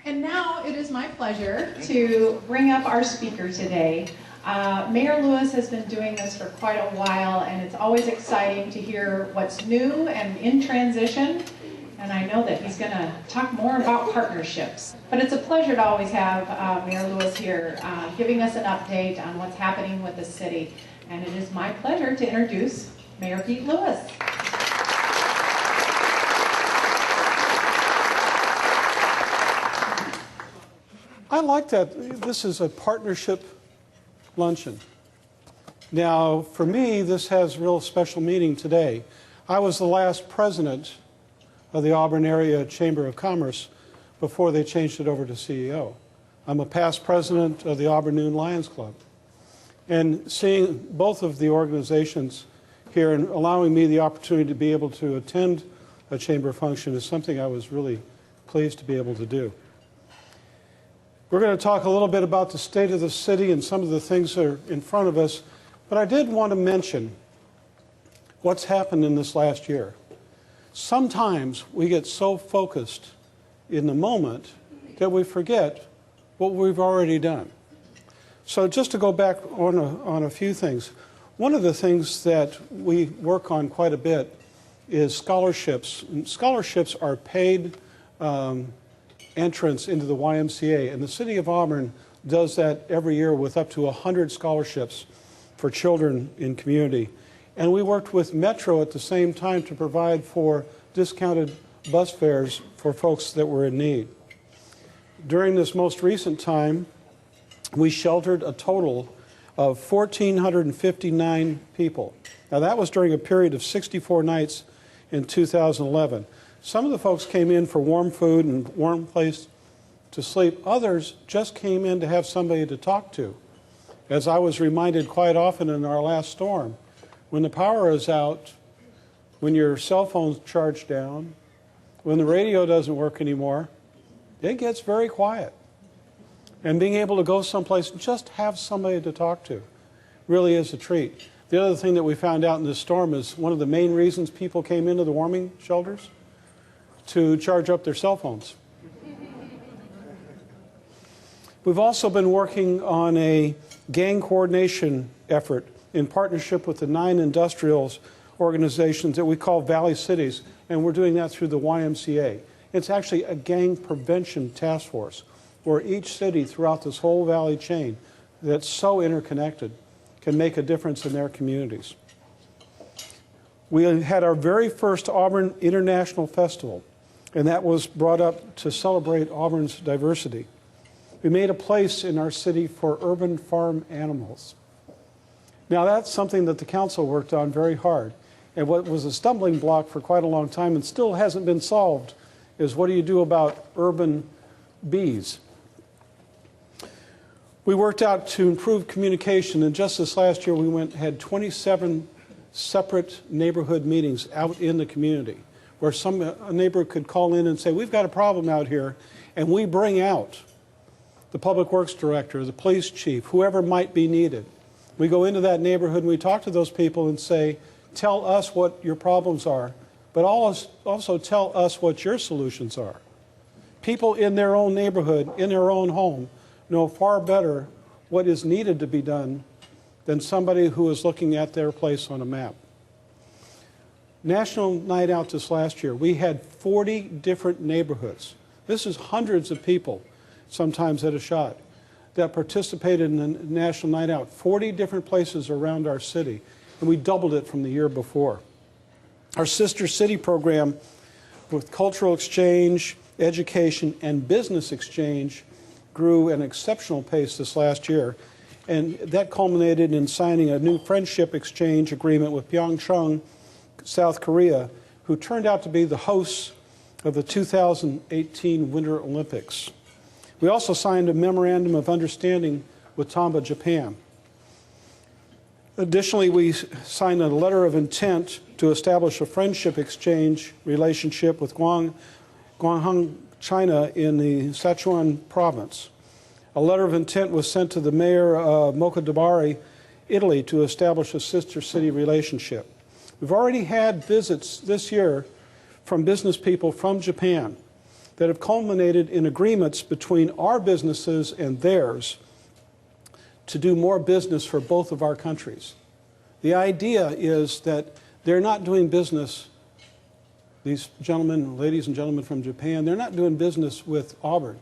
And now it is my pleasure to bring up our speaker today. Mayor Lewis has been doing this for quite a while, and it's always exciting to hear what's new and in transition. And I know that he's going to talk more about partnerships. But it's a pleasure to always have Mayor Lewis here giving us an update on what's happening with the city. And it is my pleasure to introduce Mayor Pete Lewis. I like that this is a partnership luncheon. Now, for me, this has real special meaning today. I was the last president of the Auburn Area Chamber of Commerce before they changed it over to CEO. I'm a past president of the Auburn Noon Lions Club. And seeing both of the organizations here and allowing me the opportunity to be able to attend a chamber function is something I was really pleased to be able to do. We're going to talk a little bit about the state of the city and some of the things that are in front of us, but I did want to mention what's happened in this last year. Sometimes we get so focused in the moment that we forget what we've already done. So just to go back on a few things, one of the things that we work on quite a bit is scholarships. And scholarships are paid entrance into the YMCA, and the city of Auburn does that every year with up to 100 scholarships for children in community. And we worked with Metro at the same time to provide for discounted bus fares for folks that were in need. During this most recent time, we sheltered a total of 1,459 people. Now that was during a period of 64 nights in 2011. Some of the folks came in for warm food and warm place to sleep. Others just came in to have somebody to talk to. As I was reminded quite often in our last storm, when the power is out, when your cell phone's charged down, when the radio doesn't work anymore, it gets very quiet. And being able to go someplace and just have somebody to talk to really is a treat. The other thing that we found out in this storm is one of the main reasons people came into the warming shelters to charge up their cell phones. We've also been working on a gang coordination effort in partnership with the 9 industrials organizations that we call Valley Cities, and we're doing that through the YMCA. It's actually a gang prevention task force where each city throughout this whole valley chain that's so interconnected can make a difference in their communities. We had our very first Auburn International Festival, and that was brought up to celebrate Auburn's diversity. We made a place in our city for urban farm animals. Now that's something that the council worked on very hard. And what was a stumbling block for quite a long time and still hasn't been solved is what do you do about urban bees? We worked out to improve communication, and just this last year we had 27 separate neighborhood meetings out in the community where a neighbor could call in and say, we've got a problem out here, and we bring out the public works director, the police chief, whoever might be needed. We go into that neighborhood and we talk to those people and say, tell us what your problems are, but also tell us what your solutions are. People in their own neighborhood, in their own home, know far better what is needed to be done than somebody who is looking at their place on a map. National Night Out this last year, we had 40 different neighborhoods. This is hundreds of people, sometimes at a shot, that participated in the National Night Out. 40 different places around our city, and we doubled it from the year before. Our Sister City program with cultural exchange, education, and business exchange grew at an exceptional pace this last year, and that culminated in signing a new friendship exchange agreement with Pyeongchang, South Korea, who turned out to be the hosts of the 2018 Winter Olympics. We also signed a memorandum of understanding with Tamba, Japan. Additionally, we signed a letter of intent to establish a friendship exchange relationship with Guangdong, China in the Sichuan province. A letter of intent was sent to the mayor of Moccadabari, Italy, to establish a sister city relationship. We've already had visits this year from business people from Japan. that have culminated in agreements between our businesses and theirs to do more business for both of our countries. The idea is that they're not doing business, these gentlemen, ladies and gentlemen from Japan, they're not doing business with Auburn.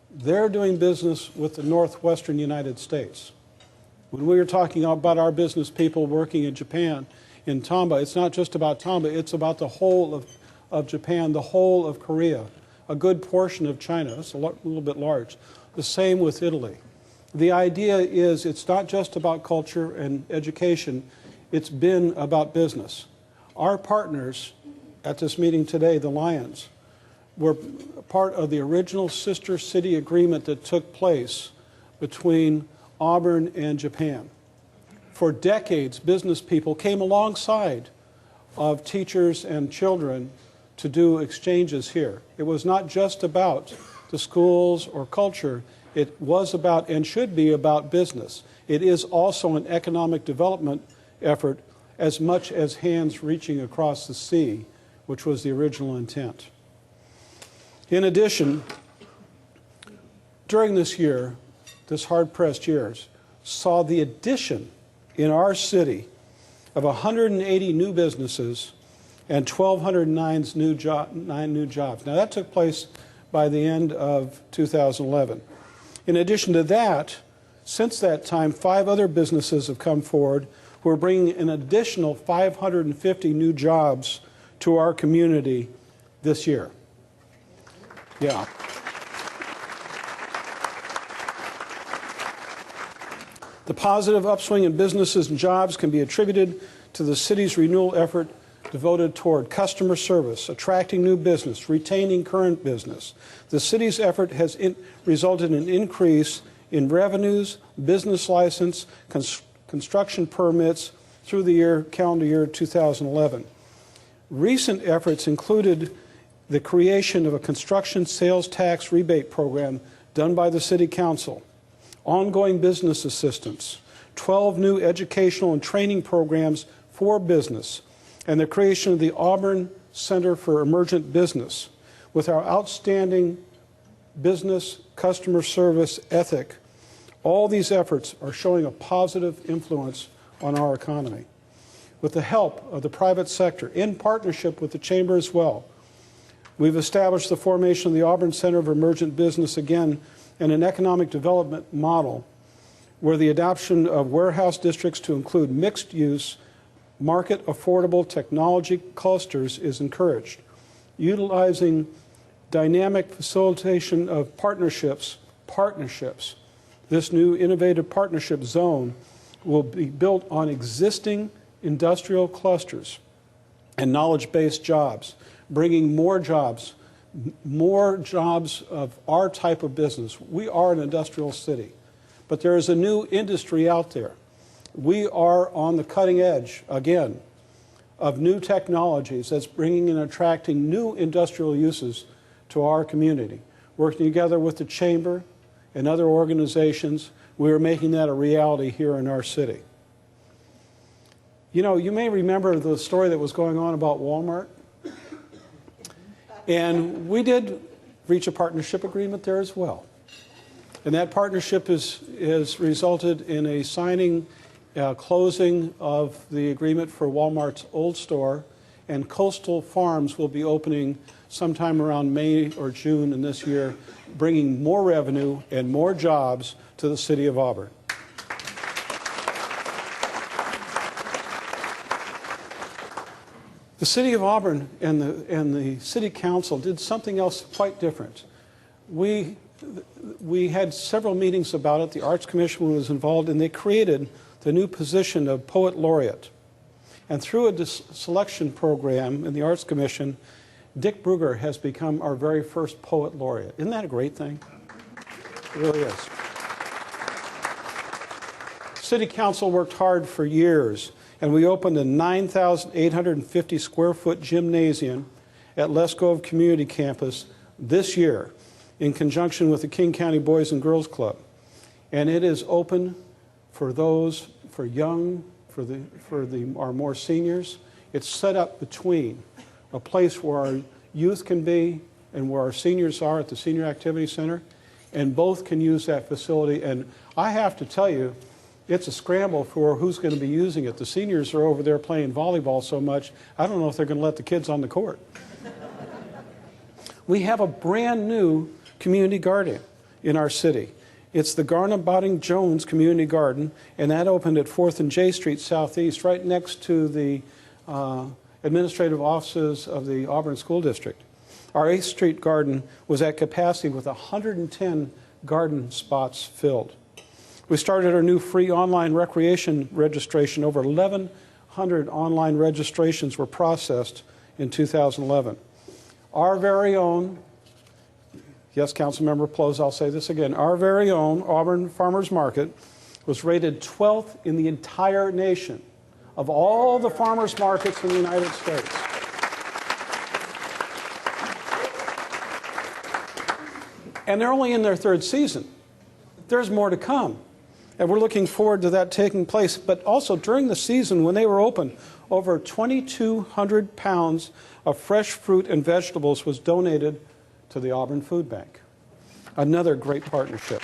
They're doing business with the northwestern United States. When we were talking about our business people working in Japan, in Tamba, it's not just about Tamba, it's about the whole of Japan, the whole of Korea, a good portion of China. It's a little bit large. The same with Italy. The idea is it's not just about culture and education, it's been about business. Our partners at this meeting today, the Lions, were part of the original sister city agreement that took place between Auburn and Japan. For decades, business people came alongside of teachers and children to do exchanges here. It was not just about the schools or culture, it was about and should be about business. It is also an economic development effort as much as hands reaching across the sea, which was the original intent. In addition, during this year, this hard-pressed years, saw the addition in our city of 180 new businesses and 1,209 new jobs. Now, that took place by the end of 2011. In addition to that, since that time, 5 other businesses have come forward who are bringing an additional 550 new jobs to our community this year. Yeah. The positive upswing in businesses and jobs can be attributed to the city's renewal effort devoted toward customer service, attracting new business, retaining current business. The city's effort has resulted in an increase in revenues, business license, construction permits through the calendar year 2011. Recent efforts included the creation of a construction sales tax rebate program done by the City Council, ongoing business assistance, 12 new educational and training programs for business, and the creation of the Auburn Center for Emergent Business. With our outstanding business customer service ethic, all these efforts are showing a positive influence on our economy. With the help of the private sector, in partnership with the Chamber as well, we've established the formation of the Auburn Center of Emergent Business again and an economic development model where the adoption of warehouse districts to include mixed-use, market-affordable technology clusters is encouraged. Utilizing dynamic facilitation of partnerships, this new innovative partnership zone will be built on existing industrial clusters and knowledge-based jobs, bringing more jobs of our type of business. We are an industrial city, but there is a new industry out there. We are on the cutting edge, again, of new technologies that's bringing and attracting new industrial uses to our community. Working together with the Chamber and other organizations, we are making that a reality here in our city. You know, you may remember the story that was going on about Walmart. And we did reach a partnership agreement there as well. And that partnership has resulted in a signing, closing of the agreement for Walmart's old store, and Coastal Farms will be opening sometime around May or June in this year, bringing more revenue and more jobs to the city of Auburn. The City of Auburn and the City Council did something else quite different. We had several meetings about it. The Arts Commission was involved, and they created the new position of Poet Laureate. And through a selection program in the Arts Commission, Dick Brugger has become our very first Poet Laureate. Isn't that a great thing? It really is. City Council worked hard for years, and we opened a 9,850 square foot gymnasium at Les Grove Community Campus this year in conjunction with the King County Boys and Girls Club. And it is open for those, for our more seniors. It's set up between a place where our youth can be and where our seniors are at the Senior Activity Center, and both can use that facility. And I have to tell you, it's a scramble for who's going to be using it. The seniors are over there playing volleyball so much, I don't know if they're going to let the kids on the court. We have a brand new community garden in our city. It's the Garna Botting Jones Community Garden, and that opened at 4th and J Street Southeast, right next to the administrative offices of the Auburn School District. Our 8th Street garden was at capacity with 110 garden spots filled. We started our new free online recreation registration. Over 1,100 online registrations were processed in 2011. Our very own, yes, Councilmember Ploz, I'll say this again, our very own Auburn Farmers Market was rated 12th in the entire nation of all the farmers markets in the United States. And they're only in their 3rd season. There's more to come. And we're looking forward to that taking place. But also during the season when they were open, over 2,200 pounds of fresh fruit and vegetables was donated to the Auburn Food Bank. Another great partnership.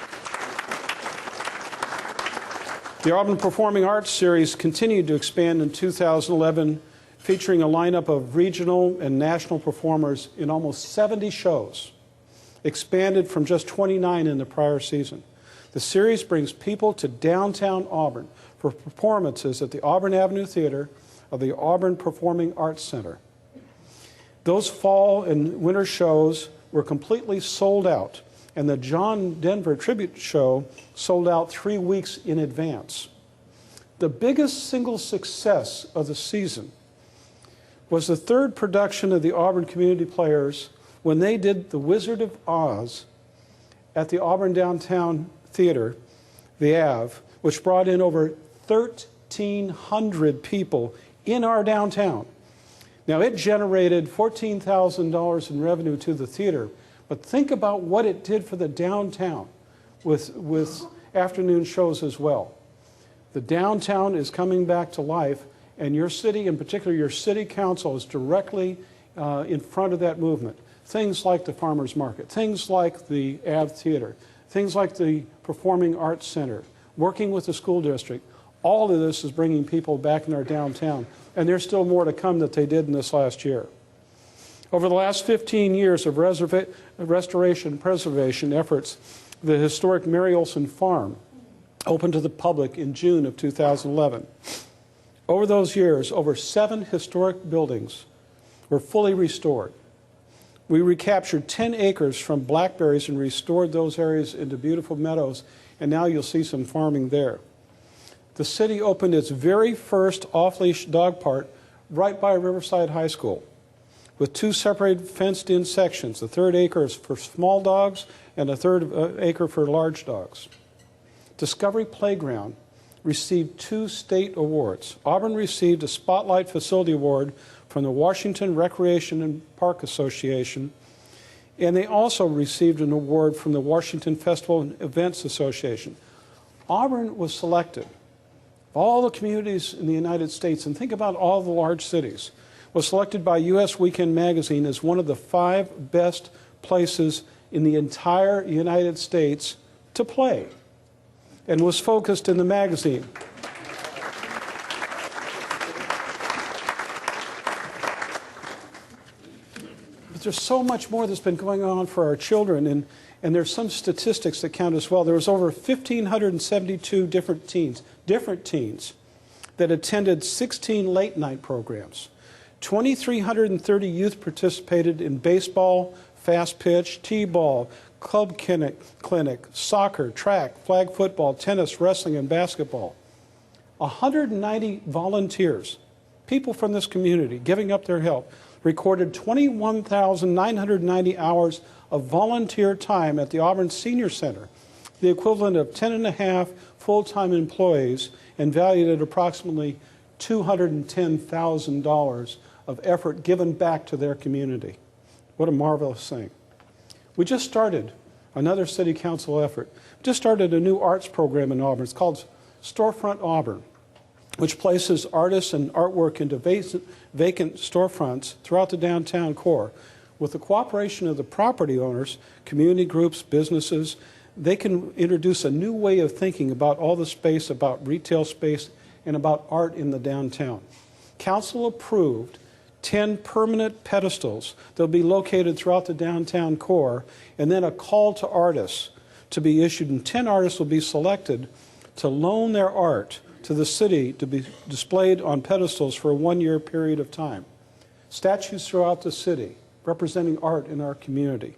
The Auburn Performing Arts Series continued to expand in 2011, featuring a lineup of regional and national performers in almost 70 shows, expanded from just 29 in the prior season. The series brings people to downtown Auburn for performances at the Auburn Avenue Theater of the Auburn Performing Arts Center. Those fall and winter shows were completely sold out, and the John Denver Tribute Show sold out 3 weeks in advance. The biggest single success of the season was the 3rd production of the Auburn Community Players when they did The Wizard of Oz at the Auburn Downtown Theater, the Ave, which brought in over 1,300 people in our downtown. Now, it generated $14,000 in revenue to the theater, but think about what it did for the downtown with afternoon shows as well. The downtown is coming back to life, and your city, in particular your city council, is directly in front of that movement. Things like the Farmers Market, things like the Ave Theater, things like the Performing Arts Center, working with the school district. All of this is bringing people back in our downtown, and there's still more to come that they did in this last year. Over the last 15 years of restoration and preservation efforts, the historic Mary Olson Farm opened to the public in June of 2011. Over those years, over 7 historic buildings were fully restored. We recaptured 10 acres from blackberries and restored those areas into beautiful meadows, and now you'll see some farming there. The city opened its very first off-leash dog park right by Riverside High School, with 2 separate fenced-in sections. The 3rd acre is for small dogs and a 3rd acre for large dogs. Discovery Playground received 2 state awards. Auburn received a Spotlight Facility Award from the Washington Recreation and Park Association, and they also received an award from the Washington Festival and Events Association. Auburn was selected, of all the communities in the United States, and think about all the large cities, was selected by U.S. Weekend Magazine as one of the 5 best places in the entire United States to play, and was focused in the magazine. But there's so much more that's been going on for our children, and there's some statistics that count as well. There was over 1,572 different teens that attended 16 late-night programs. 2,330 youth participated in baseball, fast pitch, t-ball, club clinic, soccer, track, flag football, tennis, wrestling, and basketball. 190 volunteers, people from this community giving up their help, recorded 21,990 hours of volunteer time at the Auburn Senior Center, the equivalent of 10.5 full-time employees, and valued at approximately $210,000 of effort given back to their community. What a marvelous thing. We just started another city council effort. We just started a new arts program in Auburn. It's called Storefront Auburn, which places artists and artwork into vacant storefronts throughout the downtown core. with the cooperation of the property owners, community groups, businesses, they can introduce a new way of thinking about all the space, about retail space, and about art in the downtown. Council approved 10 permanent pedestals. They'll be located throughout the downtown core, and then a call to artists to be issued, and 10 artists will be selected to loan their art to the city to be displayed on pedestals for a one-year period of time. Statues throughout the city representing art in our community.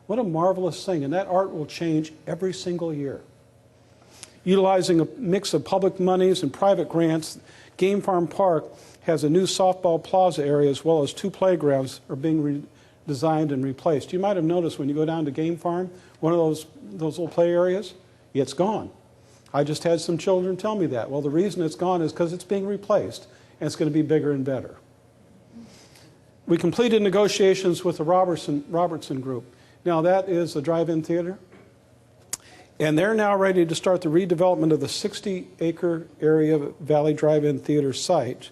What a marvelous thing, and that art will change every single year. Utilizing a mix of public monies and private grants, Game Farm Park has a new softball plaza area as well as 2 playgrounds are being redesigned and replaced. You might have noticed when you go down to Game Farm, one of those little play areas, it's gone. I just had some children tell me that. Well, the reason it's gone is because it's being replaced, and it's going to be bigger and better. We completed negotiations with the Robertson Group. Now, that is a drive-in theater, and they're now ready to start the redevelopment of the 60-acre area Valley Drive-In Theater site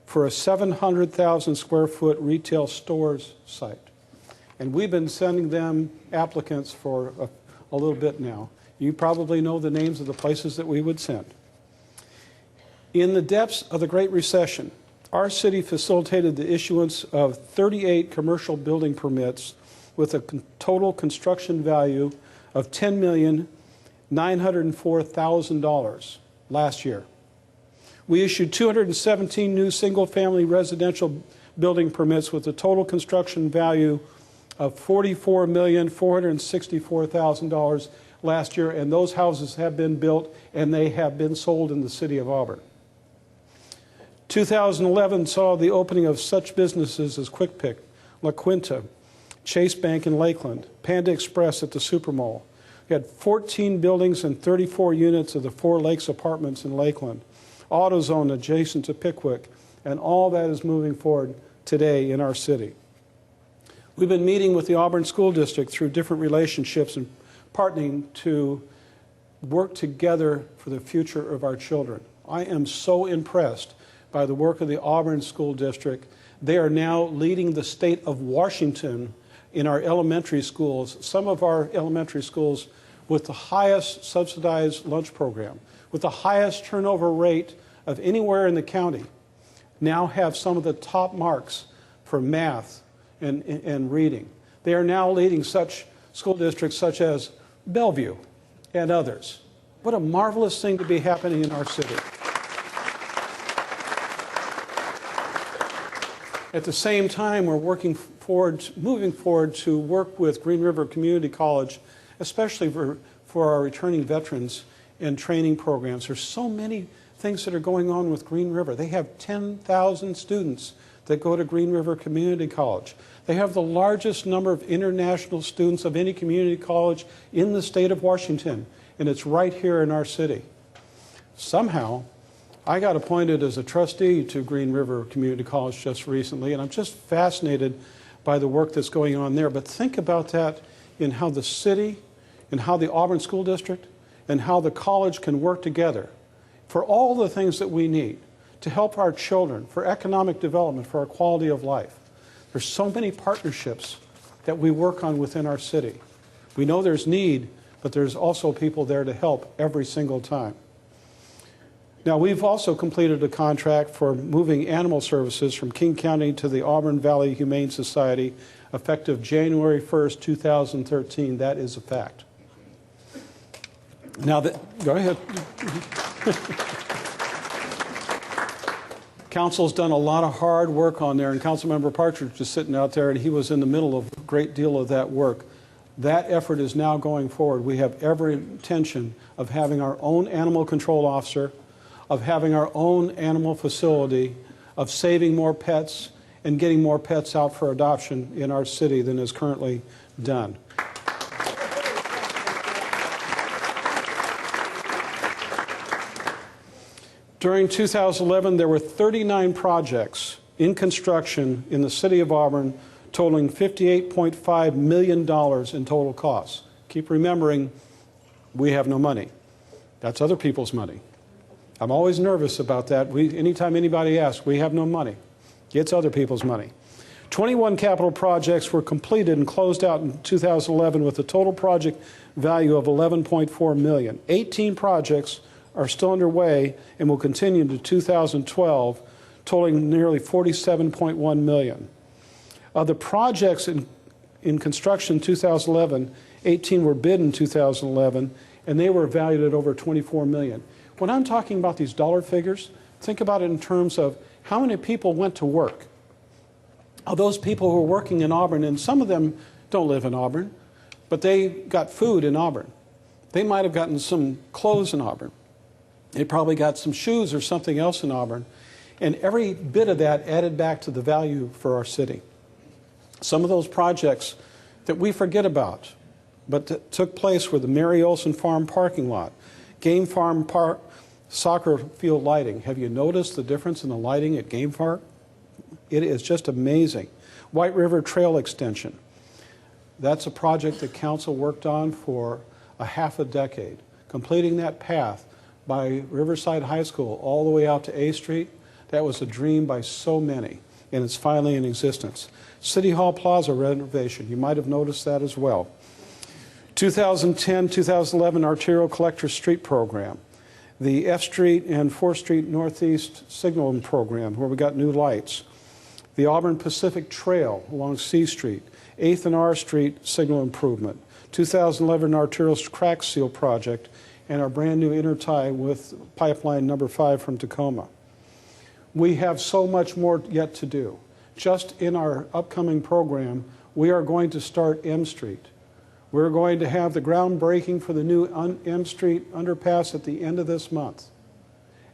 for a 700,000 square foot retail stores site. And we've been sending them applicants for a little bit now. You probably know the names of the places that we would send. In the depths of the Great Recession, our city facilitated the issuance of 38 commercial building permits with a total construction value of $10,904,000 last year. We issued 217 new single-family residential building permits with a total construction value of $44,464,000 last year, and those houses have been built and they have been sold in the city of Auburn. 2011 saw the opening of such businesses as Quick Pick, La Quinta, Chase Bank in Lakeland, Panda Express at the Supermall. We had 14 buildings and 34 units of the Four Lakes Apartments in Lakeland, AutoZone adjacent to Pickwick, and all that is moving forward today in our city. We've been meeting with the Auburn School District through different relationships and partnering to work together for the future of our children. I am so impressed by the work of the Auburn School District. They are now leading the state of Washington in our elementary schools, some of our elementary schools with the highest subsidized lunch program, with the highest turnover rate of anywhere in the county, now have some of the top marks for math and reading. They are now leading such school districts such as Bellevue and others. What a marvelous thing to be happening in our city. At the same time, we're moving forward to work with Green River Community College, especially for our returning veterans and training programs. There's so many things that are going on with Green River. They have 10,000 students that go to Green River Community College. They have the largest number of international students of any community college in the state of Washington, and it's right here in our city. Somehow, I got appointed as a trustee to Green River Community College just recently, and I'm just fascinated by the work that's going on there. But think about that in how the city and how the Auburn School District and how the college can work together for all the things that we need to help our children, for economic development, for our quality of life. There's so many partnerships that we work on within our city. We know there's need, but there's also people there to help every single time. Now, we've also completed a contract for moving animal services from King County to the Auburn Valley Humane Society effective January 1st, 2013. That is a fact. Now, go ahead. Council's done a lot of hard work on there, and Councilmember Partridge is sitting out there, and he was in the middle of a great deal of that work. That effort is now going forward. We have every intention of having our own animal control officer, of having our own animal facility, of saving more pets and getting more pets out for adoption in our city than is currently done. During 2011, there were 39 projects in construction in the city of Auburn, totaling $58.5 million in total costs. Keep remembering, we have no money. That's other people's money. I'm always nervous about that. Anytime anybody asks, we have no money. It's other people's money. 21 capital projects were completed and closed out in 2011 with a total project value of $11.4 million. 18 projects are still underway and will continue into 2012, totaling nearly $47.1 million. Of the projects in construction in 2011, 18 were bid in 2011, and they were valued at over $24 million. When I'm talking about these dollar figures, think about it in terms of how many people went to work. Of those people who are working in Auburn, and some of them don't live in Auburn, but they got food in Auburn. They might have gotten some clothes in Auburn. They probably got some shoes or something else in Auburn. And every bit of that added back to the value for our city. Some of those projects that we forget about, but that took place were the Mary Olson Farm parking lot, Game Farm Park soccer field lighting. Have you noticed the difference in the lighting at Game Park? It is just amazing. White River Trail Extension. That's a project that council worked on for a half a decade. Completing that path by Riverside High School all the way out to A Street, that was a dream by so many, and it's finally in existence. City Hall Plaza renovation, you might have noticed that as well. 2010-2011 Arterial Collector Street Program. The F Street and 4th Street Northeast Signaling Program, where we got new lights. The Auburn Pacific Trail along C Street. 8th and R Street signal improvement. 2011 Arterial Crack Seal Project, and our brand new intertie with pipeline number 5 from Tacoma. We have so much more yet to do. Just in our upcoming program, we are going to start M Street. We're going to have the groundbreaking for the new M Street underpass at the end of this month.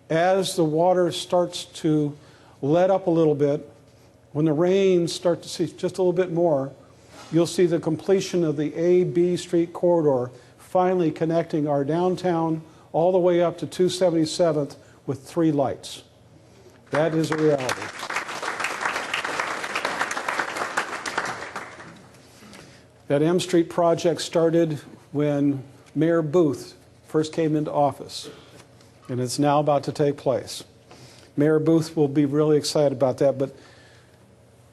As the water starts to let up a little bit, when the rains start to see just a little bit more, you'll see the completion of the A-B Street corridor finally connecting our downtown all the way up to 277th with 3 lights. That is a reality. That M Street project started when Mayor Booth first came into office, and it's now about to take place. Mayor Booth will be really excited about that, but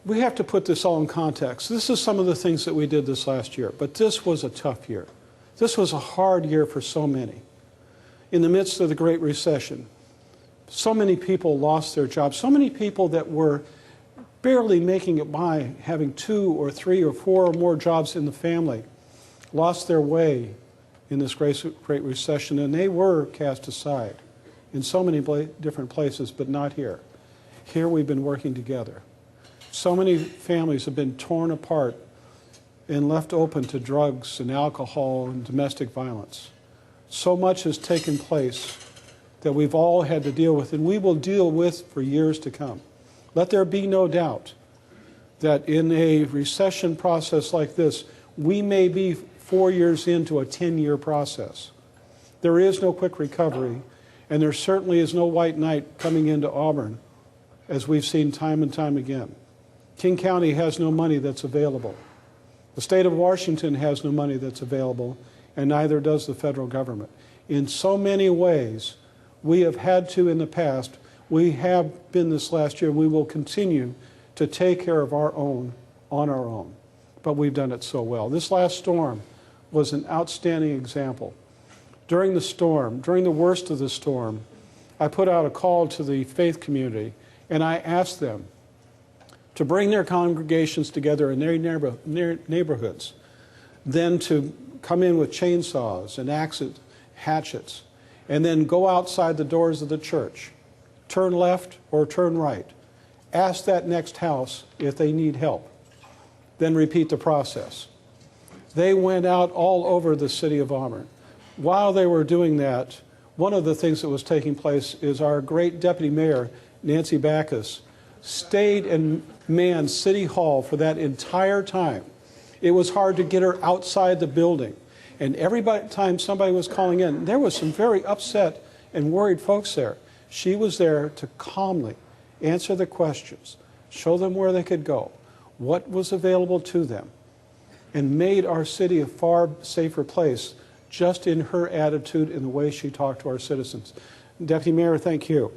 we have to put this all in context. This is some of the things that we did this last year, but this was a tough year. This was a hard year for so many. In the midst of the Great Recession, so many people lost their jobs, so many people that were barely making it by having 2 or 3 or 4 or more jobs in the family lost their way in this Great Recession, and they were cast aside in so many different places, but not here. Here we've been working together. So many families have been torn apart and left open to drugs and alcohol and domestic violence. So much has taken place that we've all had to deal with, and we will deal with for years to come. Let there be no doubt that in a recession process like this, we may be 4 years into a 10-year process. There is no quick recovery, and there certainly is no white knight coming into Auburn, as we've seen time and time again. King County has no money that's available. The state of Washington has no money that's available, and neither does the federal government. In so many ways, we have had to in the past, we have been this last year, we will continue to take care of our own on our own. But we've done it so well. This last storm was an outstanding example. During the storm, during the worst of the storm, I put out a call to the faith community, and I asked them to bring their congregations together in their neighborhoods, then to come in with chainsaws and axes, hatchets, and then go outside the doors of the church, turn left or turn right, ask that next house if they need help, then repeat the process. They went out all over the city of Auburn. While they were doing that, one of the things that was taking place is our great deputy mayor, Nancy Backus, stayed and manned City Hall for that entire time. It was hard to get her outside the building. And every time somebody was calling in, there was some very upset and worried folks there. She was there to calmly answer the questions, show them where they could go, what was available to them, and made our city a far safer place just in her attitude and the way she talked to our citizens. Deputy Mayor, thank you.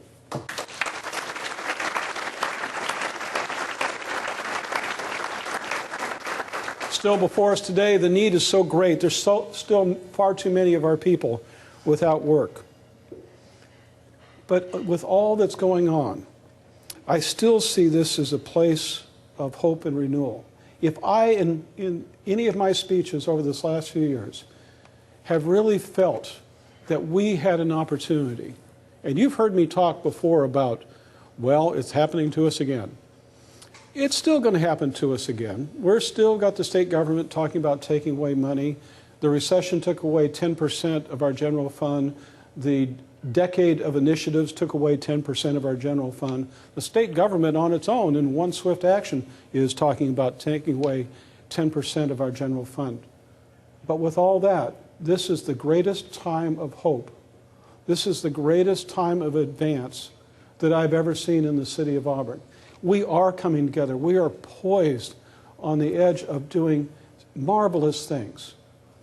still before us today. The need is so great. There's still far too many of our people without work. But with all that's going on, I still see this as a place of hope and renewal. If I, in any of my speeches over this last few years, have really felt that we had an opportunity, and you've heard me talk before about, well, it's happening to us again. It's still going to happen to us again. We're still got the state government talking about taking away money. The recession took away 10% of our general fund. The decade of initiatives took away 10% of our general fund. The state government on its own, in one swift action, is talking about taking away 10% of our general fund. But with all that, this is the greatest time of hope. This is the greatest time of advance that I've ever seen in the city of Auburn. We are coming together. We are poised on the edge of doing marvelous things.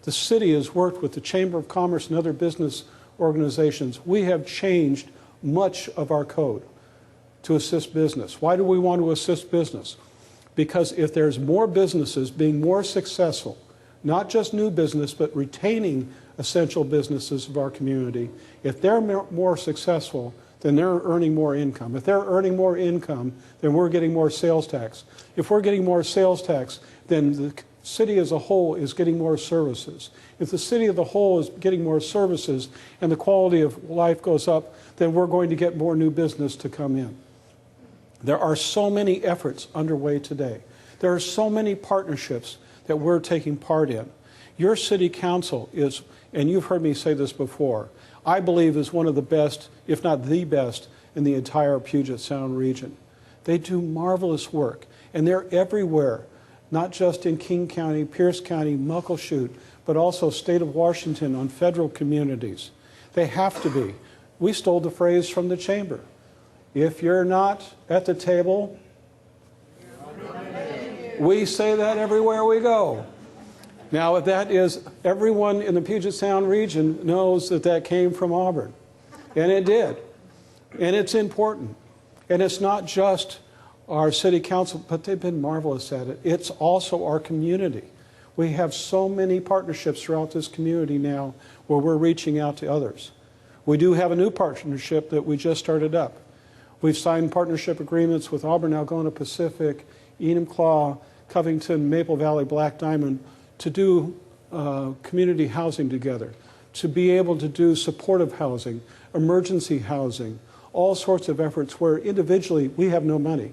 The city has worked with the Chamber of Commerce and other business organizations. We have changed much of our code to assist business. Why do we want to assist business? Because if there's more businesses being more successful, not just new business, but retaining essential businesses of our community, if they're more successful, then they're earning more income. If they're earning more income, then we're getting more sales tax. If we're getting more sales tax, then the city as a whole is getting more services. If the city as a whole is getting more services and the quality of life goes up, then we're going to get more new business to come in. There are so many efforts underway today. There are so many partnerships that we're taking part in. Your city council is, and you've heard me say this before, I believe is one of the best, if not the best, in the entire Puget Sound region. They do marvelous work, and they're everywhere, not just in King County, Pierce County, Muckleshoot, but also state of Washington on federal communities. They have to be. We stole the phrase from the chamber. If you're not at the table, we say that everywhere we go. Now, that is, everyone in the Puget Sound region knows that that came from Auburn. And it did. And it's important. And it's not just our city council, but they've been marvelous at it. It's also our community. We have so many partnerships throughout this community now where we're reaching out to others. We do have a new partnership that we just started up. We've signed partnership agreements with Auburn, Algona Pacific, Enumclaw, Covington, Maple Valley, Black Diamond, to do community housing together, to be able to do supportive housing, emergency housing, all sorts of efforts where individually we have no money.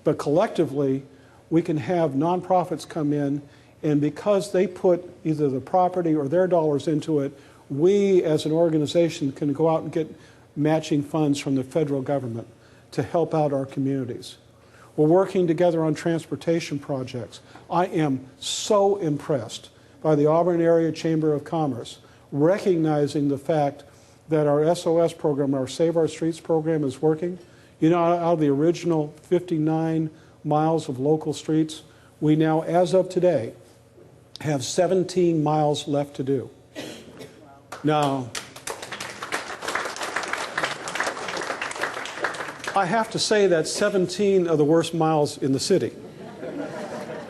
But collectively, we can have nonprofits come in, and because they put either the property or their dollars into it, we as an organization can go out and get matching funds from the federal government to help out our communities. We're working together on transportation projects. I am so impressed by the Auburn Area Chamber of Commerce, recognizing the fact that our SOS program, our Save Our Streets program, is working. You know, out of the original 59 miles of local streets, we now, as of today, have 17 miles left to do. Now, I have to say that's 17 of the worst miles in the city.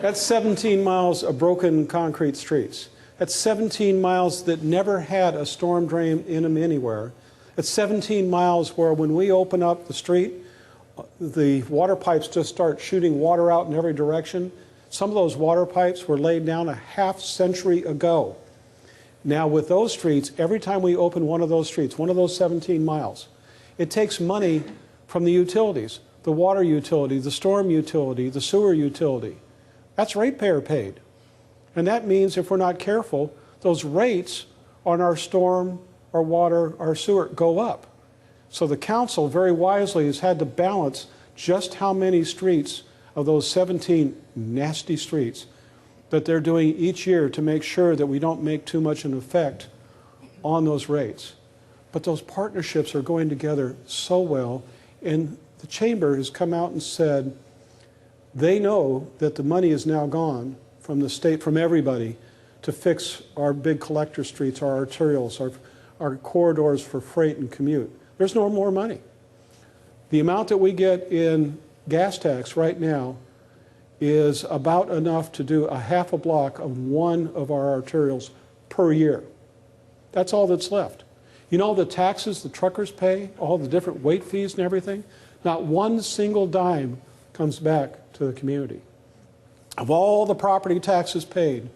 That's 17 miles of broken concrete streets. That's 17 miles that never had a storm drain in them anywhere. It's 17 miles where when we open up the street, the water pipes just start shooting water out in every direction. Some of those water pipes were laid down a half century ago. Now with those streets, every time we open one of those streets, one of those 17 miles, it takes money from the utilities, the water utility, the storm utility, the sewer utility. That's ratepayer paid. And that means if we're not careful, those rates on our storm, our water, our sewer go up. So the council very wisely has had to balance just how many streets of those 17 nasty streets that they're doing each year to make sure that we don't make too much an effect on those rates. But those partnerships are going together so well, and the chamber has come out and said they know that the money is now gone from the state, from everybody, to fix our big collector streets, our arterials, our corridors for freight and commute. There's no more money. The amount that we get in gas tax right now is about enough to do a half a block of one of our arterials per year. That's all that's left. You know the taxes the truckers pay, all the different weight fees and everything? Not one single dime comes back to the community. Of all the property taxes paid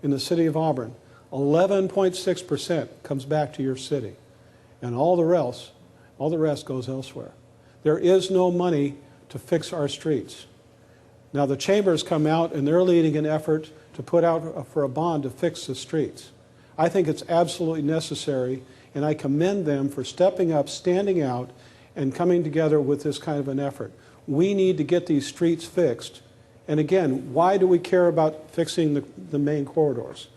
in the city of Auburn, 11.6% comes back to your city. And all the rest goes elsewhere. There is no money to fix our streets. Now the chamber's come out and they're leading an effort to put out for a bond to fix the streets. I think it's absolutely necessary, and I commend them for stepping up, standing out, and coming together with this kind of an effort. We need to get these streets fixed. And again, why do we care about fixing the main corridors?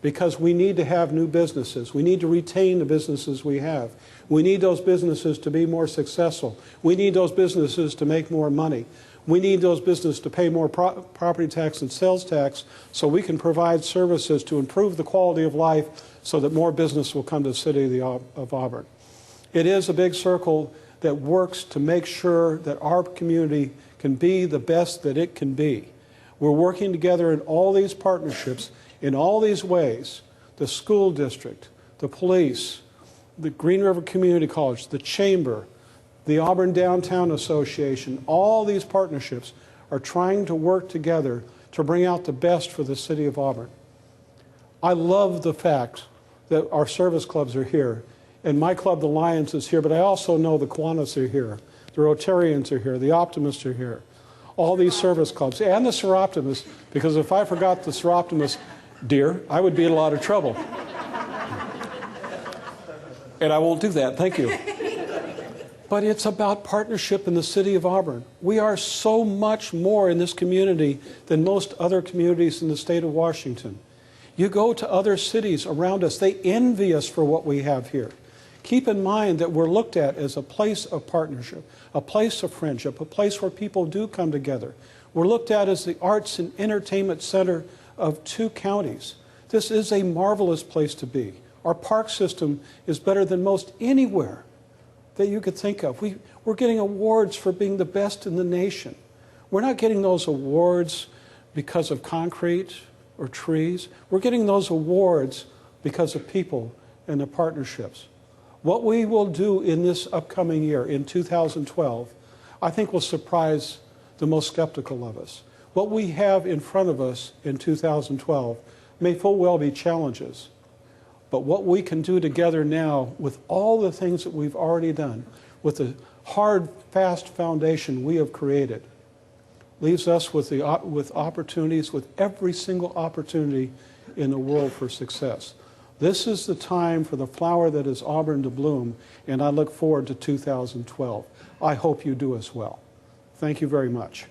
Because we need to have new businesses. We need to retain the businesses we have. We need those businesses to be more successful. We need those businesses to make more money. We need those businesses to pay more property tax and sales tax so we can provide services to improve the quality of life so that more business will come to the city of Auburn. It is a big circle that works to make sure that our community can be the best that it can be. We're working together in all these partnerships in all these ways: the school district, the police, the Green River Community College, the chamber, the Auburn Downtown Association. All these partnerships are trying to work together to bring out the best for the city of Auburn. I love the fact that our service clubs are here, and my club, the Lions, is here, but I also know the Kiwanis are here, the Rotarians are here, the Optimists are here, all these service clubs, and the Seroptimists, because if I forgot the Seroptimists, dear, I would be in a lot of trouble. And I won't do that, thank you. But it's about partnership in the city of Auburn. We are so much more in this community than most other communities in the state of Washington. You go to other cities around us, they envy us for what we have here. Keep in mind that we're looked at as a place of partnership, a place of friendship, a place where people do come together. We're looked at as the arts and entertainment center of 2 counties. This is a marvelous place to be. Our park system is better than most anywhere that you could think of. We're getting awards for being the best in the nation. We're not getting those awards because of concrete or trees. We're getting those awards because of people and the partnerships. What we will do in this upcoming year, in 2012, I think will surprise the most skeptical of us. What we have in front of us in 2012 may full well be challenges. But what we can do together now with all the things that we've already done, with the hard, fast foundation we have created, leaves us with opportunities, with every single opportunity in the world for success. This is the time for the flower that is Auburn to bloom, and I look forward to 2012. I hope you do as well. Thank you very much.